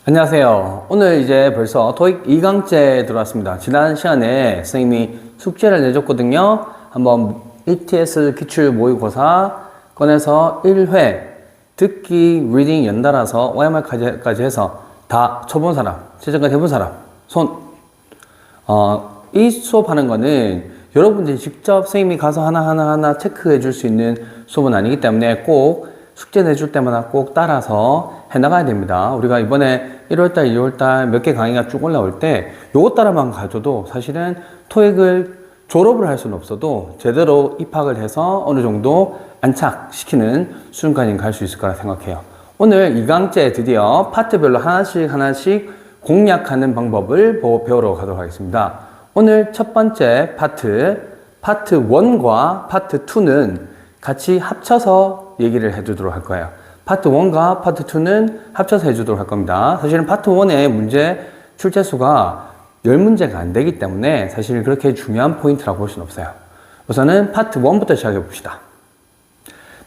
안녕하세요. 오늘 이제 벌써 토익 2강째 들어왔습니다. 지난 시간에 선생님이 숙제를 내줬거든요. 한번 ETS 기출 모의고사 꺼내서 1회 듣기, 리딩 연달아서 OMR까지 해서 다 쳐본 사람, 최전까지 해본 사람, 손. 이 수업하는 거는 여러분들이 직접 선생님이 가서 하나하나 체크해 줄 수 있는 수업은 아니기 때문에 꼭 숙제 내줄 때마다 꼭 따라서 해나가야 됩니다. 우리가 이번에 1월달, 2월달 몇 개 강의가 쭉 올라올 때 요것 따라만 가져도 사실은 토익을 졸업을 할 수는 없어도 제대로 입학을 해서 어느 정도 안착시키는 수준까지 갈 수 있을 거라 생각해요. 오늘 2강째 드디어 파트별로 하나씩 공략하는 방법을 배우러 가도록 하겠습니다. 오늘 첫 번째 파트 1과 파트 2는 같이 합쳐서 얘기를 해주도록 할 거예요. 파트 1과 파트 2는 합쳐서 해주도록 할 겁니다. 사실은 파트 1의 문제 출제수가 10문제가 안 되기 때문에 사실 그렇게 중요한 포인트라고 볼 수는 없어요. 우선은 파트 1부터 시작해 봅시다.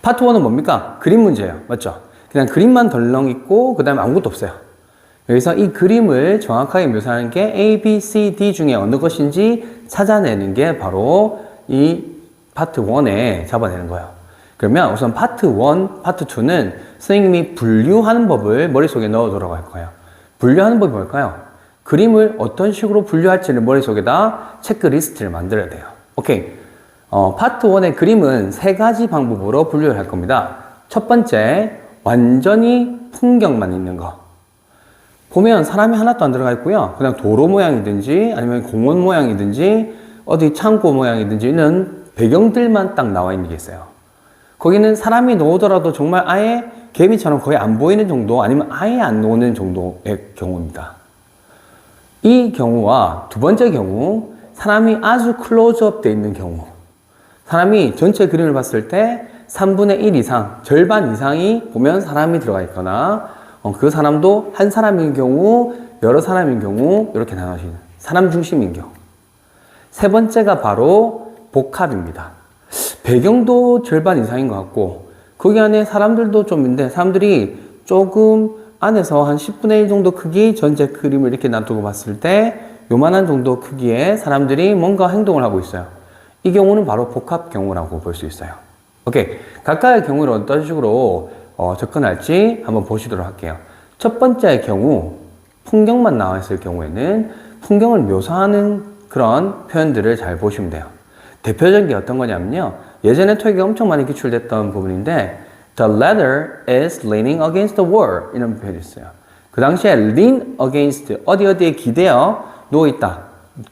파트 1은 뭡니까? 그림 문제예요. 맞죠? 그냥 그림만 덜렁 있고 그 다음에 아무것도 없어요. 여기서 이 그림을 정확하게 묘사하는 게 A, B, C, D 중에 어느 것인지 찾아내는 게 바로 이 파트 1에 잡아내는 거예요. 그러면 우선 파트 1, 파트 2는 선생님이 분류하는 법을 머릿속에 넣어두라고 할 거예요. 분류하는 법이 뭘까요? 그림을 어떤 식으로 분류할지를 머릿속에다 체크리스트를 만들어야 돼요. 오케이. 파트 1의 그림은 세 가지 방법으로 분류를 할 겁니다. 첫 번째, 완전히 풍경만 있는 거. 보면 사람이 하나도 안 들어가 있고요. 그냥 도로 모양이든지 아니면 공원 모양이든지 어디 창고 모양이든지 이런 배경들만 딱 나와 있는 게 있어요. 거기는 사람이 놓으더라도 정말 아예 개미처럼 거의 안 보이는 정도 아니면 아예 안 놓는 정도의 경우입니다. 이 경우와 두 번째 경우, 사람이 아주 클로즈업 돼 있는 경우. 사람이 전체 그림을 봤을 때 3분의 1 이상, 절반 이상이 보면 사람이 들어가 있거나 그 사람도 한 사람인 경우, 여러 사람인 경우 이렇게 나눠지는 사람 중심인 경우. 세 번째가 바로 복합입니다. 배경도 절반 이상인 것 같고 거기 안에 사람들도 좀 있는데 사람들이 조금 안에서 한 10분의 1 정도 크기 전체 그림을 이렇게 놔두고 봤을 때 요만한 정도 크기의 사람들이 뭔가 행동을 하고 있어요. 이 경우는 바로 복합 경우라고 볼 수 있어요. 오케이. 각각의 경우를 어떤 식으로 접근할지 한번 보시도록 할게요. 첫 번째 경우, 풍경만 나와 있을 경우에는 풍경을 묘사하는 그런 표현들을 잘 보시면 돼요. 대표적인 게 어떤 거냐면요. 예전에 토익에 엄청 많이 기출됐던 부분인데 The ladder is leaning against the wall 이런 표현이 있어요. 그 당시에 lean against 어디에 기대어 누워있다,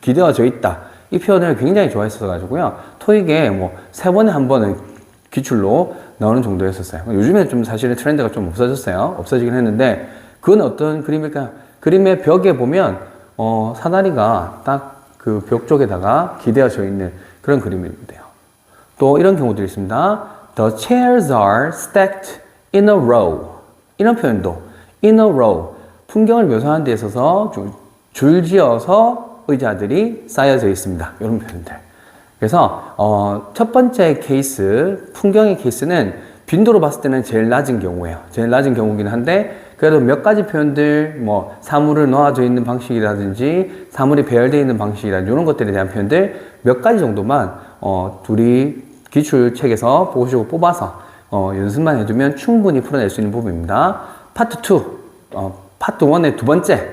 기대어져 있다 이 표현을 굉장히 좋아했어 가지고요. 토익에 뭐 3번에 한 번은 기출로 나오는 정도였었어요. 요즘에 좀 사실은 트렌드가 좀 없어졌어요. 없어지긴 했는데 그건 어떤 그림일까요? 그림의 벽에 보면 사다리가 딱 그 벽 쪽에다가 기대어져 있는 그런 그림입니다. 또 이런 경우도 있습니다. The chairs are stacked in a row. 이런 표현도 in a row. 풍경을 묘사하는 데 있어서 줄지어서 의자들이 쌓여져 있습니다. 이런 표현들. 그래서 첫 번째 케이스, 풍경의 케이스는 빈도로 봤을 때는 제일 낮은 경우예요. 제일 낮은 경우긴 한데 그래도 몇 가지 표현들, 뭐 사물을 놓아져 있는 방식이라든지 사물이 배열되어 있는 방식이라든지 이런 것들에 대한 표현들 몇 가지 정도만 둘이 기출책에서 보시고 뽑아서 연습만 해두면 충분히 풀어낼 수 있는 부분입니다. 파트 2, 파트 1의 두 번째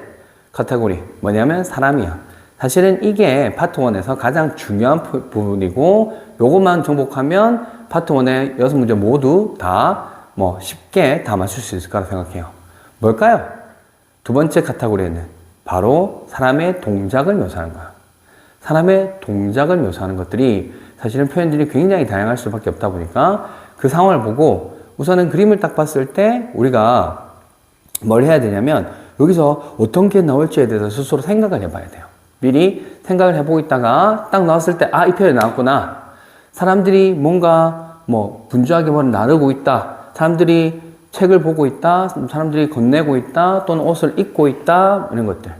카테고리 뭐냐면 사람이야. 사실은 이게 파트 1에서 가장 중요한 부분이고 요것만 정복하면 파트 1의 6문제 모두 다 쉽게 다 맞출 수 있을 거라 생각해요. 뭘까요? 두 번째 카테고리에는 바로 사람의 동작을 묘사하는 거야. 사람의 동작을 묘사하는 것들이 사실은 표현들이 굉장히 다양할 수밖에 없다 보니까 그 상황을 보고 우선은 그림을 딱 봤을 때 우리가 뭘 해야 되냐면 여기서 어떤 게 나올지에 대해서 스스로 생각을 해봐야 돼요. 미리 생각을 해보고 있다가 딱 나왔을 때 이 표현이 나왔구나. 사람들이 뭔가 분주하게 뭘 나르고 있다. 사람들이 책을 보고 있다. 사람들이 건네고 있다. 또는 옷을 입고 있다. 이런 것들.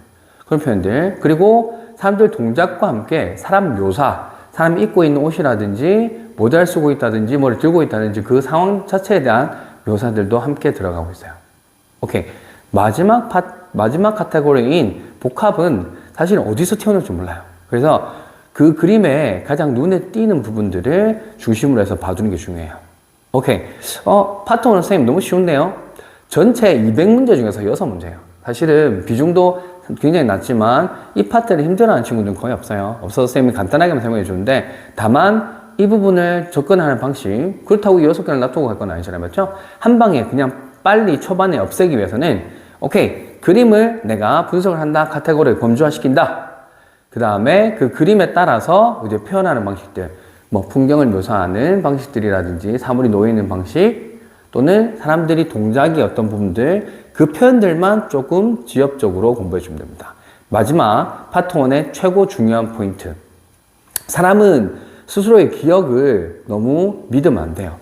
그런 표현들. 그리고 사람들 동작과 함께 사람 묘사, 사람이 입고 있는 옷이라든지 모자를 쓰고 있다든지 뭐를 들고 있다든지 그 상황 자체에 대한 묘사들도 함께 들어가고 있어요. 오케이. 마지막 마지막 카테고리인 복합은 사실 어디서 튀어나올지 몰라요. 그래서 그 그림에 가장 눈에 띄는 부분들을 중심으로 해서 봐주는 게 중요해요. 오케이. 파트 1 선생님 너무 쉬운데요? 전체 200문제 중에서 6문제예요. 사실은 비중도 굉장히 낮지만 이 파트를 힘들어하는 친구들은 거의 없어요. 없어서 선생님이 간단하게만 설명해 주는데 다만 이 부분을 접근하는 방식, 그렇다고 6개를 놔두고 갈 건 아니잖아요. 맞죠? 한 방에 그냥 빨리 초반에 없애기 위해서는 오케이, 그림을 내가 분석을 한다, 카테고리를 범주화시킨다. 그 다음에 그 그림에 따라서 이제 표현하는 방식들, 뭐 풍경을 묘사하는 방식들이라든지 사물이 놓여있는 방식 또는 사람들이 동작이 어떤 부분들, 그 표현들만 조금 지엽적으로 공부해 주면 됩니다. 마지막 파트 1의 최고 중요한 포인트. 사람은 스스로의 기억을 너무 믿으면 안 돼요.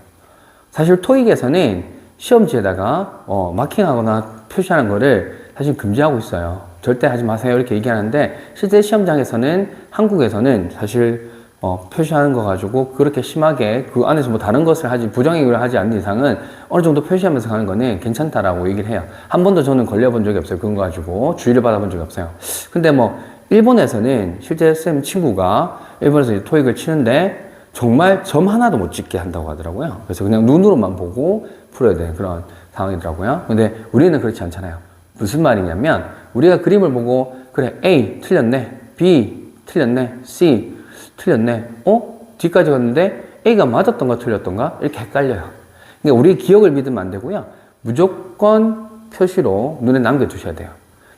사실 토익에서는 시험지에다가 마킹하거나 표시하는 거를 사실 금지하고 있어요. 절대 하지 마세요 이렇게 얘기하는데 실제 시험장에서는 한국에서는 사실 표시하는 거 가지고 그렇게 심하게 그 안에서 뭐 다른 것을 하지 부정행위를 하지 않는 이상은 어느 정도 표시하면서 가는 거는 괜찮다라고 얘기를 해요. 한 번도 저는 걸려본 적이 없어요. 그런 거 가지고 주의를 받아본 적이 없어요. 근데 뭐 일본에서는 실제 쌤 친구가 일본에서 이제 토익을 치는데 정말 점 하나도 못 찍게 한다고 하더라고요. 그래서 그냥 눈으로만 보고 풀어야 되는 그런 상황이더라고요. 근데 우리는 그렇지 않잖아요. 무슨 말이냐면 우리가 그림을 보고 그래 A 틀렸네, B 틀렸네, C 틀렸네, D까지 갔는데 A가 맞았던가 틀렸던가 이렇게 헷갈려요. 그러니까 우리 기억을 믿으면 안 되고요. 무조건 표시로 눈에 남겨두셔야 돼요.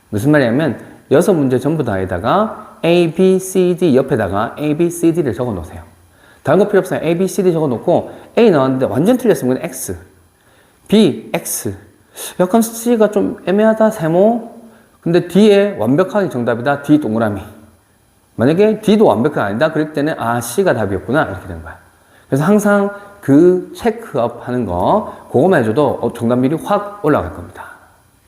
무슨 말이냐면 6문제 전부 다에다가 A, B, C, D 옆에다가 A, B, C, D를 적어 놓으세요. 다른 거 필요 없어요. A, B, C, D 적어 놓고 A 나왔는데 완전 틀렸으면 X, B, X. 약간 C가 좀 애매하다, 세모. 근데 D에 완벽하게 정답이다, D 동그라미. 만약에 D도 완벽하게 아니다, 그럴 때는 C가 답이었구나, 이렇게 되는 거야. 그래서 항상 그 체크업 하는 거, 그거만 해줘도 정답률이 확 올라갈 겁니다.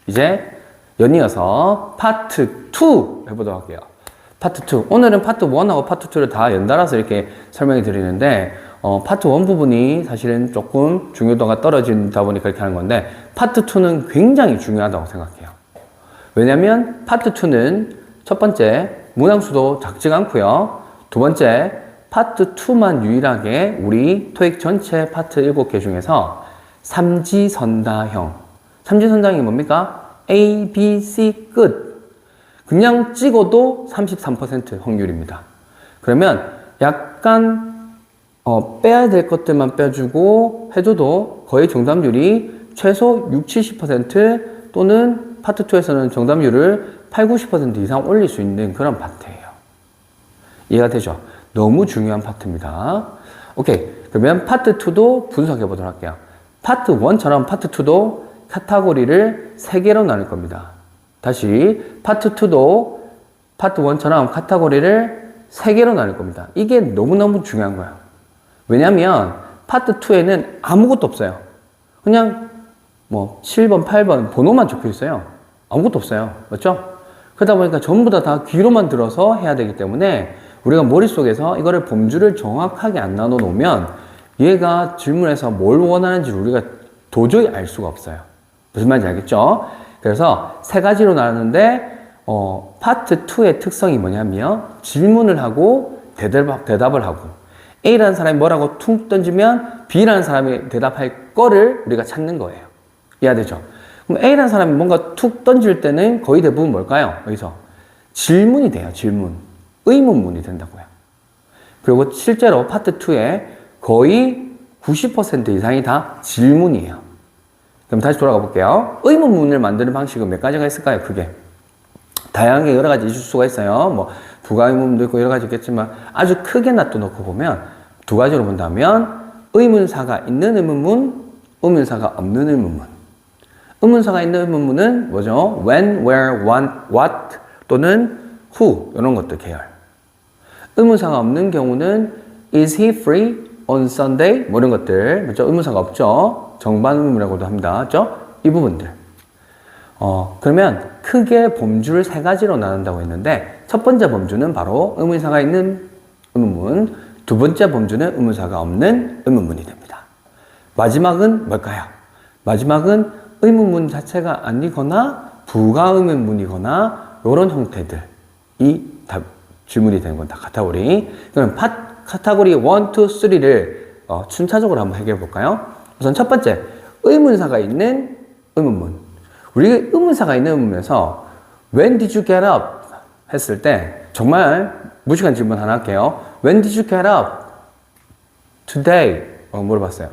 이제 연이어서 파트 2 해보도록 할게요. 파트 2. 오늘은 파트 1하고 파트 2를 다 연달아서 이렇게 설명해 드리는데, 파트 1 부분이 사실은 조금 중요도가 떨어진다 보니까 그렇게 하는 건데, 파트 2는 굉장히 중요하다고 생각해요. 왜냐면, 파트 2는 첫 번째, 문항수도 작지가 않고요. 두 번째, 파트 2만 유일하게 우리 토익 전체 파트 7개 중에서 삼지선다형. 삼지선다형이 뭡니까? A, B, C 끝. 그냥 찍어도 33% 확률입니다. 그러면 약간 빼야 될 것들만 빼주고 해줘도 거의 정답률이 최소 60, 70% 또는 파트 2에서는 정답률을 80, 90% 이상 올릴 수 있는 그런 파트예요. 이해가 되죠? 너무 중요한 파트입니다. 오케이. 그러면 파트 2도 분석해 보도록 할게요. 파트 1처럼 파트 2도 카테고리를 3개로 나눌 겁니다. 다시 파트 2도 파트 1처럼 카테고리를 3개로 나눌 겁니다. 이게 너무너무 중요한 거예요. 왜냐면 파트 2에는 아무것도 없어요. 그냥 뭐 7번, 8번 번호만 적혀 있어요. 아무것도 없어요. 맞죠? 그러다 보니까 전부 다 귀로만 들어서 해야 되기 때문에 우리가 머릿속에서 이거를 범주를 정확하게 안 나눠 놓으면 얘가 질문에서 뭘 원하는지 우리가 도저히 알 수가 없어요. 무슨 말인지 알겠죠? 그래서 3가지로 나누는데 파트 2의 특성이 뭐냐면 질문을 하고 대답을 하고 A라는 사람이 뭐라고 툭 던지면 B라는 사람이 대답할 거를 우리가 찾는 거예요. 이해되죠? 그럼 A라는 사람이 뭔가 툭 던질 때는 거의 대부분 뭘까요? 여기서 질문이 돼요. 질문. 의문문이 된다고요. 그리고 실제로 파트 2에 거의 90% 이상이 다 질문이에요. 그럼 다시 돌아가 볼게요. 의문문을 만드는 방식은 몇 가지가 있을까요? 크게. 다양하게 여러 가지 있을 수가 있어요. 뭐, 부가 의문문도 있고 여러 가지 있겠지만 아주 크게 놔둬놓고 보면 2가지로 본다면 의문사가 있는 의문문, 의문사가 없는 의문문. 의문사가 있는 의문문은 뭐죠? when, where, what 또는 who 이런 것들 계열. 의문사가 없는 경우는 is he free on Sunday? 뭐 이런 것들. 맞죠? 의문사가 없죠? 정반 의문이라고도 합니다. 맞죠? 이 부분들. 그러면 크게 범주를 3가지로 나눈다고 했는데 첫 번째 범주는 바로 의문사가 있는 의문문, 두 번째 범주는 의문사가 없는 의문문이 됩니다. 마지막은 뭘까요? 마지막은 의문문 자체가 아니거나 부가 의문문이거나 이런 형태들이 질문이 되는 건 다 카테고리. 그럼 카테고리 1, 2, 3를 순차적으로 한번 해결해 볼까요? 우선 첫 번째, 의문사가 있는 의문문. 우리가 의문사가 있는 의문문에서 When did you get up? 했을 때 정말 무식한 질문 하나 할게요. When did you get up? Today. 물어봤어요.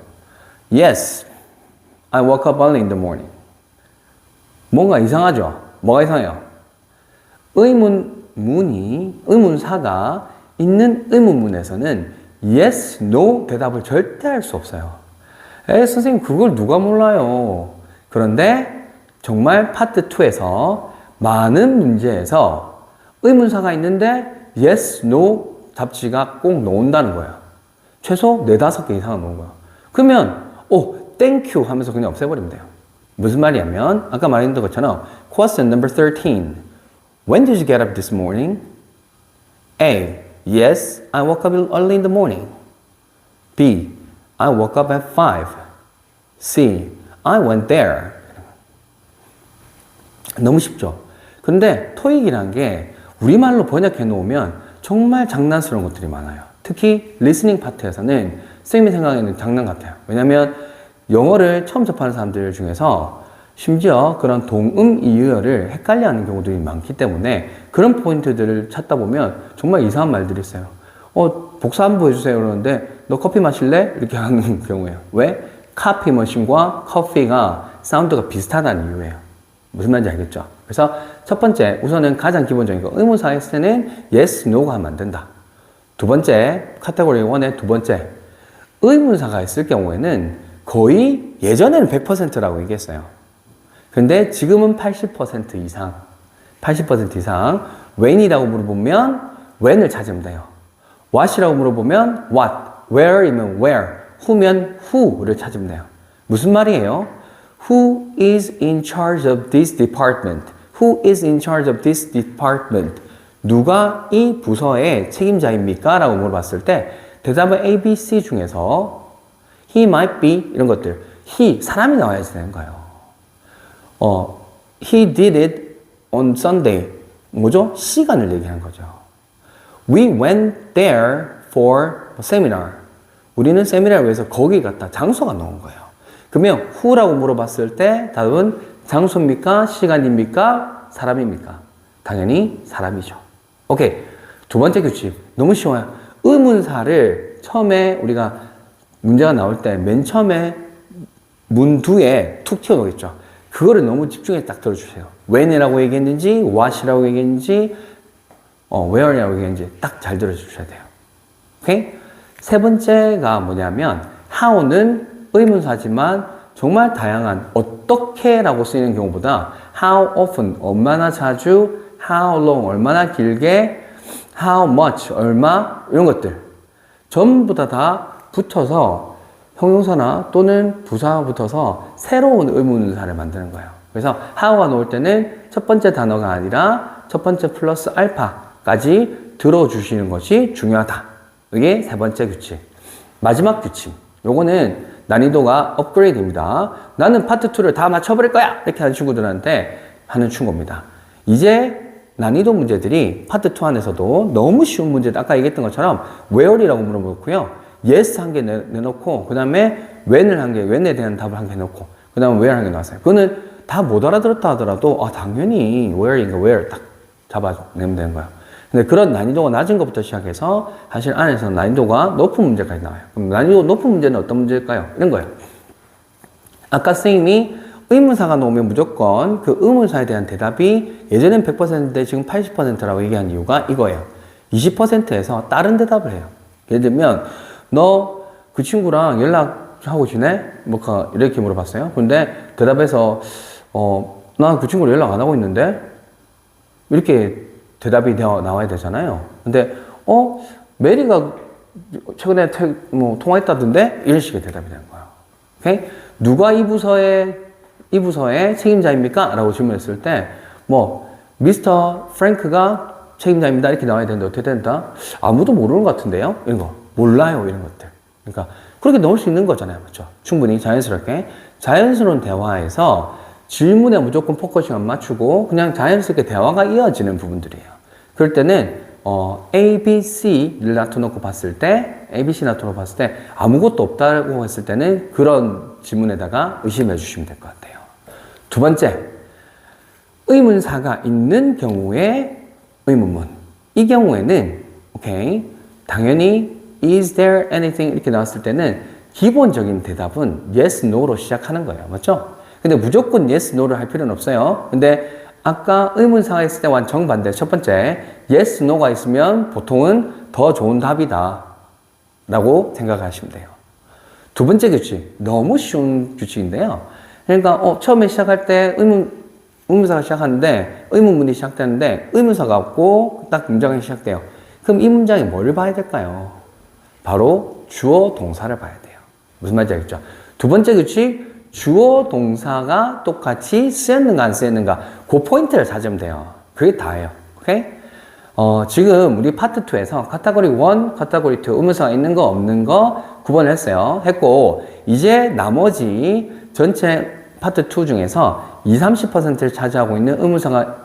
Yes, I woke up early in the morning. 뭔가 이상하죠? 뭐가 이상해요? 의문사가 있는 의문문에서는 yes, no 대답을 절대 할 수 없어요. 선생님 그걸 누가 몰라요? 그런데 정말 파트 2에서 많은 문제에서 의문사가 있는데 yes, no 답지가 꼭 나온다는 거예요. 최소 4-5개 이상은 나온 거예요. 그러면 thank you 하면서 그냥 없애버리면 돼요. 무슨 말이냐면 아까 말했던 것처럼 question number 13. When did you get up this morning? A. Yes, I woke up early in the morning. B. I woke up at 5. C. I went there. 너무 쉽죠? 근데 토익이란 게 우리말로 번역해 놓으면 정말 장난스러운 것들이 많아요. 특히 리스닝 파트에서는 쌤이 생각하는 장난 같아요. 왜냐면 영어를 처음 접하는 사람들 중에서 심지어 그런 동음 이의어를 헷갈려하는 경우들이 많기 때문에 그런 포인트들을 찾다 보면 정말 이상한 말들이 있어요. 복사 한번 해주세요 그러는데 너 커피 마실래? 이렇게 하는 경우예요. 왜? 커피 머신과 커피가 사운드가 비슷하다는 이유예요. 무슨 말인지 알겠죠? 그래서 첫 번째, 우선은 가장 기본적인 거 의문사 했을 때는 yes, no가 하면 안 된다. 두 번째, 카테고리 1의 두 번째, 의문사가 있을 경우에는 거의 예전에는 100%라고 얘기했어요. 근데 지금은 80% 이상 when이라고 물어보면 when을 찾으면 돼요. what이라고 물어보면 what, where이면 where, who면 who를 찾으면 돼요. 무슨 말이에요? Who is in charge of this department? Who is in charge of this department? 누가 이 부서의 책임자입니까? 라고 물어봤을 때 대답은 A, B, C 중에서 he might be 이런 것들 he, 사람이 나와야 되는 거예요. He did it on Sunday. 뭐죠? 시간을 얘기하는 거죠. We went there for a seminar. 우리는 세미나를 위해서 거기 갔다. 장소가 나온 거예요. 그러면 who라고 물어봤을 때 답은 장소입니까? 시간입니까? 사람입니까? 당연히 사람이죠. 오케이. 두 번째 규칙. 너무 쉬워요. 의문사를 처음에 우리가 문제가 나올 때 맨 처음에 문 뒤에 툭 튀어놓겠죠. 그거를 너무 집중해서 딱 들어주세요. when이라고 얘기했는지, what이라고 얘기했는지, where이라고 얘기했는지 딱 잘 들어주셔야 돼요. 오케이? 세 번째가 뭐냐면 how는 의문사지만 정말 다양한 어떻게라고 쓰이는 경우보다 how often, 얼마나 자주, how long, 얼마나 길게, how much, 얼마 이런 것들 전부 다 붙어서 형용사나 또는 부사가 붙어서 새로운 의문사를 만드는 거예요. 그래서 how가 나올 때는 첫 번째 단어가 아니라 첫 번째 플러스 알파까지 들어주시는 것이 중요하다. 이게 세 번째 규칙. 마지막 규칙. 요거는 난이도가 업그레이드입니다. 나는 파트 2를 다 맞춰버릴 거야! 이렇게 하는 친구들한테 하는 충고입니다. 이제 난이도 문제들이 파트 2 안에서도 너무 쉬운 문제들, 아까 얘기했던 것처럼 where이라고 물어보고요. yes 한 개 내놓고, 그 다음에 when을 한 개, when에 대한 답을 한 개 넣고, 그 다음에 where 한 개 나왔어요. 그거는 다 못 알아들었다 하더라도, 당연히 where인가 where 딱 잡아내면 되는 거예요. 근데 그런 난이도가 낮은 것부터 시작해서 사실 안에서 난이도가 높은 문제까지 나와요. 그럼 난이도 높은 문제는 어떤 문제일까요? 이런 거예요. 아까 선생님이 의문사가 나오면 무조건 그 의문사에 대한 대답이 예전엔 100%인데 지금 80%라고 얘기한 이유가 이거예요. 20%에서 다른 대답을 해요. 예를 들면 너 그 친구랑 연락하고 지내? 뭐 이렇게 물어봤어요. 근데 대답에서 나 그 친구랑 연락 안 하고 있는데 이렇게 대답이 나와야 되잖아요. 근데 메리가 최근에 통화했다던데 이런 식의 대답이 되는 거예요. 오케이? 누가 이 부서의 책임자입니까? 라고 질문했을 때 미스터 프랭크가 책임자입니다. 이렇게 나와야 되는데 어떻게 된다? 아무도 모르는 것 같은데요? 이런 거. 몰라요. 이런 것들. 그러니까 그렇게 넣을 수 있는 거잖아요. 맞죠? 충분히 자연스럽게. 자연스러운 대화에서 질문에 무조건 포커싱을 맞추고 그냥 자연스럽게 대화가 이어지는 부분들이에요. 그럴 때는 A, B, C를 놔둬놓고 봤을 때, A, B, C 놔둬놓고 봤을 때 아무것도 없다고 했을 때는 그런 질문에다가 의심해 주시면 될 것 같아요. 두 번째, 의문사가 있는 경우에 의문문. 이 경우에는 오케이, 당연히 is there anything 이렇게 나왔을 때는 기본적인 대답은 yes, no로 시작하는 거예요. 맞죠? 근데 무조건 yes, no를 할 필요는 없어요. 근데 아까 의문사가 있을 때와 정반대. 첫 번째, yes, no가 있으면 보통은 더 좋은 답이다 라고 생각하시면 돼요. 두 번째 규칙, 너무 쉬운 규칙인데요. 그러니까 처음에 시작할 때 의문사가 시작하는데 의문문이 시작되는데 의문사가 없고 딱 문장이 시작돼요. 그럼 이 문장에 뭘 봐야 될까요? 바로 주어 동사를 봐야 돼요. 무슨 말인지 알겠죠? 두 번째 규칙, 주어 동사가 똑같이 쓰였는가 안 쓰였는가 그 포인트를 찾으면 돼요. 그게 다예요. 오케이? 지금 우리 파트 2에서 카테고리 1, 카테고리 2 의문사가 있는 거 없는 거 구분을 했고 이제 나머지 전체 파트 2 중에서 20-30%를 차지하고 있는 의문사가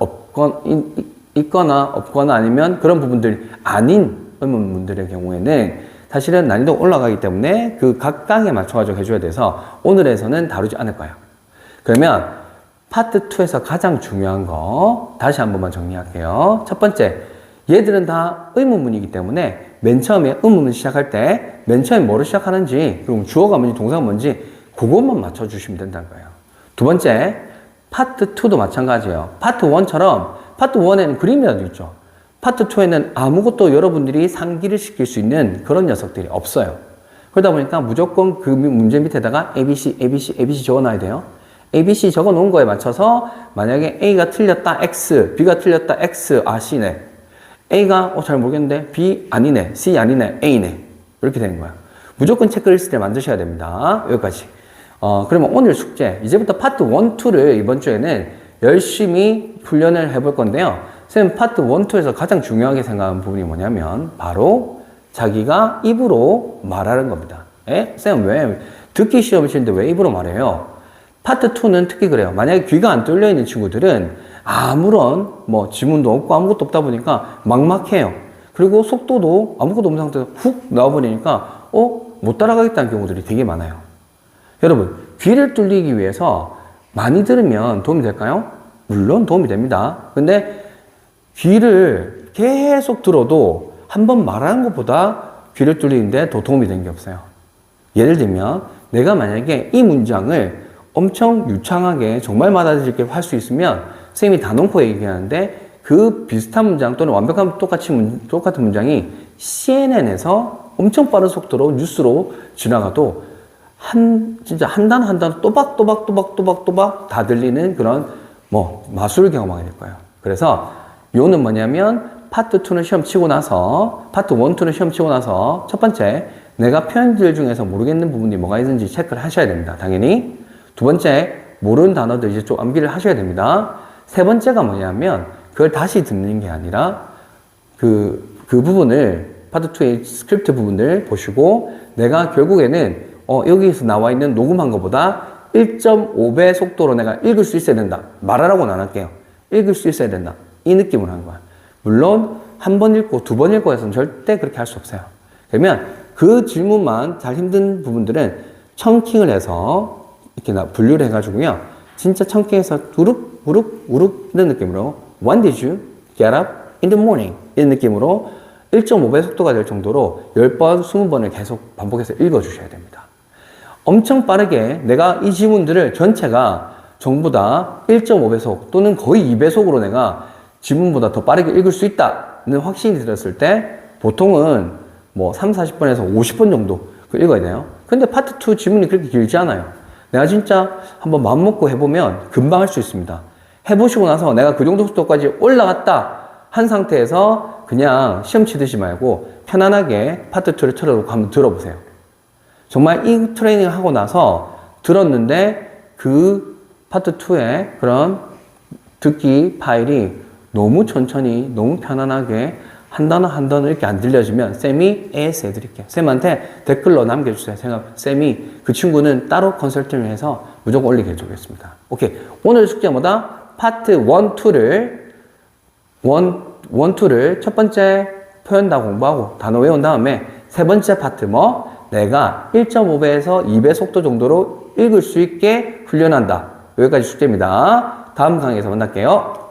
있거나 없거나 아니면 그런 부분들이 아닌 의문문들의 경우에는 사실은 난이도 올라가기 때문에 그 각각에 맞춰가지고 해줘야 돼서 오늘에서는 다루지 않을 거예요. 그러면 파트 2에서 가장 중요한 거 다시 한 번만 정리할게요. 첫 번째, 얘들은 다 의문문이기 때문에 맨 처음에 의문문 시작할 때 맨 처음에 뭐로 시작하는지 그리고 주어가 뭔지 동사가 뭔지 그것만 맞춰주시면 된다는 거예요. 두 번째, 파트 2도 마찬가지예요. 파트 1처럼 파트 1에는 그림이라도 있죠. 파트 2에는 아무것도 여러분들이 상기를 시킬 수 있는 그런 녀석들이 없어요. 그러다 보니까 무조건 그 문제 밑에다가 ABC, ABC, ABC 적어놔야 돼요. ABC 적어놓은 거에 맞춰서 만약에 A가 틀렸다 X, B가 틀렸다 X, C네. A가 잘 모르겠는데 B 아니네, C 아니네, A네. 이렇게 되는 거예요. 무조건 체크리스트를 만드셔야 됩니다. 여기까지. 그러면 오늘 숙제, 이제부터 파트 1, 2를 이번 주에는 열심히 훈련을 해볼 건데요. 선생님 파트 1, 2에서 가장 중요하게 생각하는 부분이 뭐냐면 바로 자기가 입으로 말하는 겁니다. 예? 선생님 왜 듣기 시험을 치는데 왜 입으로 말해요? 파트 2는 특히 그래요. 만약에 귀가 안 뚫려 있는 친구들은 아무런 지문도 없고 아무것도 없다 보니까 막막해요. 그리고 속도도 아무것도 없는 상태에서 훅 나와버리니까 못 따라가겠다는 경우들이 되게 많아요. 여러분, 귀를 뚫리기 위해서 많이 들으면 도움이 될까요? 물론 도움이 됩니다. 근데 귀를 계속 들어도 한번 말하는 것보다 귀를 뚫리는데 더 도움이 되는 게 없어요. 예를 들면 내가 만약에 이 문장을 엄청 유창하게 정말 받아들이게 할 수 있으면 선생님이 다 놓고 얘기하는데 그 비슷한 문장 또는 완벽한 똑같은 문장이 CNN에서 엄청 빠른 속도로 뉴스로 지나가도 진짜 한 단 한 단 또박또박 다 들리는 그런 마술을 경험하게 될 거예요. 그래서 요는 뭐냐면 파트 2는 시험 치고 나서 파트 1, 2는 시험 치고 나서 첫 번째 내가 표현들 중에서 모르겠는 부분이 뭐가 있는지 체크를 하셔야 됩니다. 당연히. 두 번째 모르는 단어들 이제 좀 암기를 하셔야 됩니다. 세 번째가 뭐냐면 그걸 다시 듣는 게 아니라 그 부분을 파트 2의 스크립트 부분을 보시고 내가 결국에는 여기서 나와 있는 녹음한 것보다 1.5배 속도로 내가 읽을 수 있어야 된다. 말하라고는 안 할게요. 읽을 수 있어야 된다. 이 느낌으로 하는 거야. 물론 한 번 읽고 두 번 읽고 해서는 절대 그렇게 할 수 없어요. 그러면 그 질문만 잘 힘든 부분들은 청킹을 해서 이렇게 분류를 해가지고요. 진짜 청킹해서 우룩 이런 느낌으로 When did you get up in the morning? 이런 느낌으로 1.5배 속도가 될 정도로 10번, 20번을 계속 반복해서 읽어주셔야 됩니다. 엄청 빠르게 내가 이 지문들을 전체가 전부 다 1.5배속 또는 거의 2배속으로 내가 지문보다 더 빠르게 읽을 수 있다는 확신이 들었을 때 보통은 30-40번에서 50번 정도 읽어야 돼요. 근데 파트 2 지문이 그렇게 길지 않아요. 내가 진짜 한번 마음먹고 해보면 금방 할 수 있습니다. 해보시고 나서 내가 그 정도 속도까지 올라갔다 한 상태에서 그냥 시험 치듯이 말고 편안하게 파트 2를 틀어놓고 한번 들어보세요. 정말 이 트레이닝을 하고 나서 들었는데 그 파트 2의 그런 듣기 파일이 너무 천천히 너무 편안하게 한 단어 한 단어 이렇게 안 들려지면 쌤이 AS 해드릴게요. 쌤한테 댓글로 남겨주세요. 쌤이 그 친구는 따로 컨설팅을 해서 무조건 올리게 해주겠습니다. 오케이. 오늘 숙제마다 파트 1, 2를 첫 번째 표현 다 공부하고 단어 외운 다음에 세 번째 파트 내가 1.5배에서 2배 속도 정도로 읽을 수 있게 훈련한다. 여기까지 숙제입니다. 다음 강의에서 만날게요.